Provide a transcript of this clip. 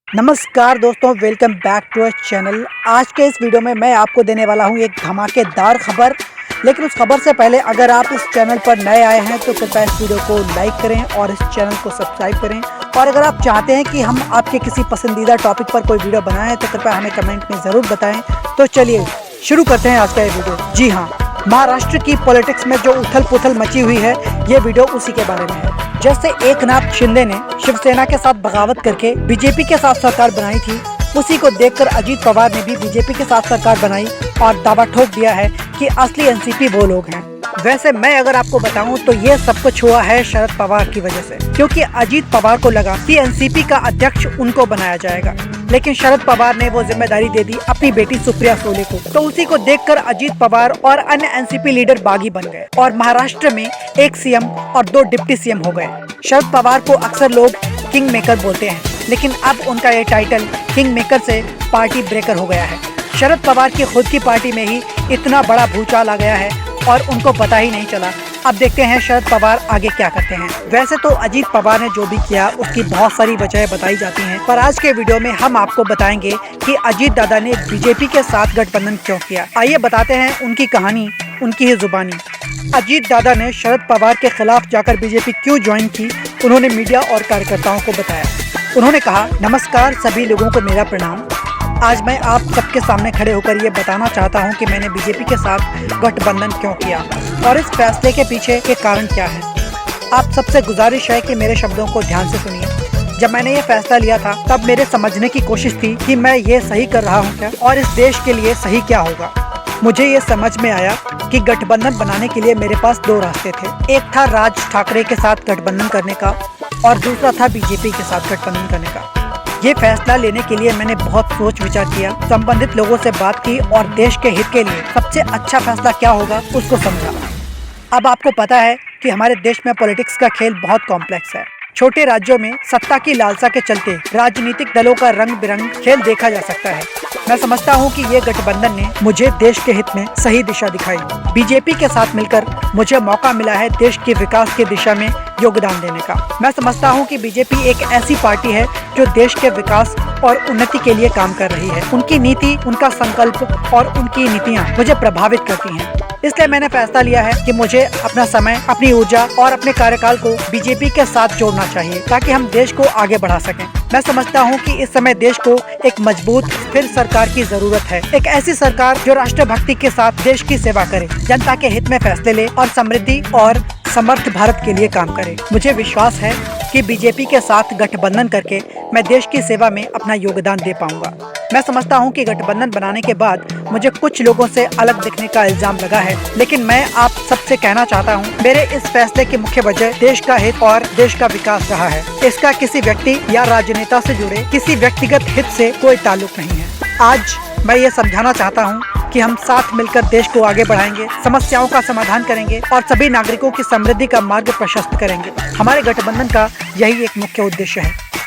नमस्कार दोस्तों, welcome back to our channel. आज के इस वीडियो में मैं आपको देने वाला हूं एक धमाकेदार खबर। लेकिन उस खबर से पहले अगर आप इस चैनल पर नए आए हैं तो कृपया इस वीडियो को लाइक करें और इस चैनल को सब्सक्राइब करें। और अगर आप चाहते हैं कि हम आपके किसी पसंदीदा टॉपिक पर कोई वीडियो बनाएं तो कृपया हमें कमेंट में ज़रूर बताएँ। तो चलिए शुरू करते हैं आज का ये वीडियो। जी हाँ, महाराष्ट्र की पॉलिटिक्स में जो उथल पुथल मची हुई है, ये वीडियो उसी के बारे में है। जैसे एकनाथ शिंदे ने शिवसेना के साथ बगावत करके बीजेपी के साथ सरकार बनाई थी, उसी को देखकर अजीत पवार ने भी बीजेपी के साथ सरकार बनाई और दावा ठोक दिया है कि असली एनसीपी वो लोग हैं। वैसे मैं अगर आपको बताऊं तो ये सब कुछ हुआ है शरद पवार की वजह से, क्योंकि अजीत पवार को लगा कि एनसीपी का अध्यक्ष उनको बनाया जाएगा, लेकिन शरद पवार ने वो जिम्मेदारी दे दी अपनी बेटी सुप्रिया सुले को। तो उसी को देखकर अजीत पवार और अन्य एनसीपी लीडर बागी बन गए और महाराष्ट्र में एक सीएम और 2 डिप्टी सीएम हो गए। शरद पवार को अक्सर लोग किंग मेकर बोलते हैं, लेकिन अब उनका ये टाइटल किंग मेकर से पार्टी ब्रेकर हो गया है। शरद पवार की खुद की पार्टी में ही इतना बड़ा भूचाल आ गया है और उनको पता ही नहीं चला। अब देखते हैं शरद पवार आगे क्या करते हैं। वैसे तो अजीत पवार ने जो भी किया उसकी बहुत सारी वजहें बताई जाती हैं, पर आज के वीडियो में हम आपको बताएंगे कि अजीत दादा ने बीजेपी के साथ गठबंधन क्यों किया। आइए बताते हैं उनकी कहानी, उनकी ही जुबानी। अजीत दादा ने शरद पवार के खिलाफ जाकर बीजेपी क्यों ज्वाइन की, उन्होंने मीडिया और कार्यकर्ताओं को बताया। उन्होंने कहा, नमस्कार सभी लोगों को मेरा प्रणाम। आज मैं आप सबके सामने खड़े होकर ये बताना चाहता हूँ कि मैंने बीजेपी के साथ गठबंधन क्यों किया और इस फैसले के पीछे के कारण क्या है। आप सबसे गुजारिश है कि मेरे शब्दों को ध्यान से सुनिए। जब मैंने ये फैसला लिया था तब मेरे समझने की कोशिश थी कि मैं ये सही कर रहा हूँ क्या और इस देश के लिए सही क्या होगा। मुझे ये समझ में आया कि गठबंधन बनाने के लिए मेरे पास 2 रास्ते थे। एक था राज ठाकरे के साथ गठबंधन करने का और दूसरा था बीजेपी के साथ गठबंधन करने का। ये फैसला लेने के लिए मैंने बहुत सोच विचार किया, संबंधित लोगों से बात की और देश के हित के लिए सबसे अच्छा फैसला क्या होगा उसको समझा। अब आपको पता है कि हमारे देश में पॉलिटिक्स का खेल बहुत कॉम्प्लेक्स है। छोटे राज्यों में सत्ता की लालसा के चलते राजनीतिक दलों का रंग बिरंग खेल देखा जा सकता है। मैं समझता हूं कि ये गठबंधन ने मुझे देश के हित में सही दिशा दिखाई। बीजेपी के साथ मिलकर मुझे मौका मिला है देश के विकास की दिशा में योगदान देने का। मैं समझता हूं कि बीजेपी एक ऐसी पार्टी है जो देश के विकास और उन्नति के लिए काम कर रही है। उनकी नीति, उनका संकल्प और उनकी नीतियाँ मुझे प्रभावित करती हैं। इसलिए मैंने फैसला लिया है कि मुझे अपना समय, अपनी ऊर्जा और अपने कार्यकाल को बीजेपी के साथ जोड़ना चाहिए ताकि हम देश को आगे बढ़ा सकें। मैं समझता हूं कि इस समय देश को एक मजबूत स्थिर सरकार की जरूरत है। एक ऐसी सरकार जो राष्ट्रभक्ति के साथ देश की सेवा करे, जनता के हित में फैसले ले और समृद्धि और समर्थ भारत के लिए काम करे। मुझे विश्वास है कि बीजेपी के साथ गठबंधन करके मैं देश की सेवा में अपना योगदान दे पाऊंगा। मैं समझता हूं कि गठबंधन बनाने के बाद मुझे कुछ लोगों से अलग दिखने का इल्जाम लगा है, लेकिन मैं आप सबसे कहना चाहता हूं, मेरे इस फैसले की मुख्य वजह देश का हित और देश का विकास रहा है। इसका किसी व्यक्ति या राजनेता से जुड़े किसी व्यक्तिगत हित से कोई ताल्लुक नहीं है। आज मैं ये समझाना चाहता हूँ कि हम साथ मिलकर देश को आगे बढ़ाएंगे, समस्याओं का समाधान करेंगे और सभी नागरिकों की समृद्धि का मार्ग प्रशस्त करेंगे। हमारे गठबंधन का यही एक मुख्य उद्देश्य है।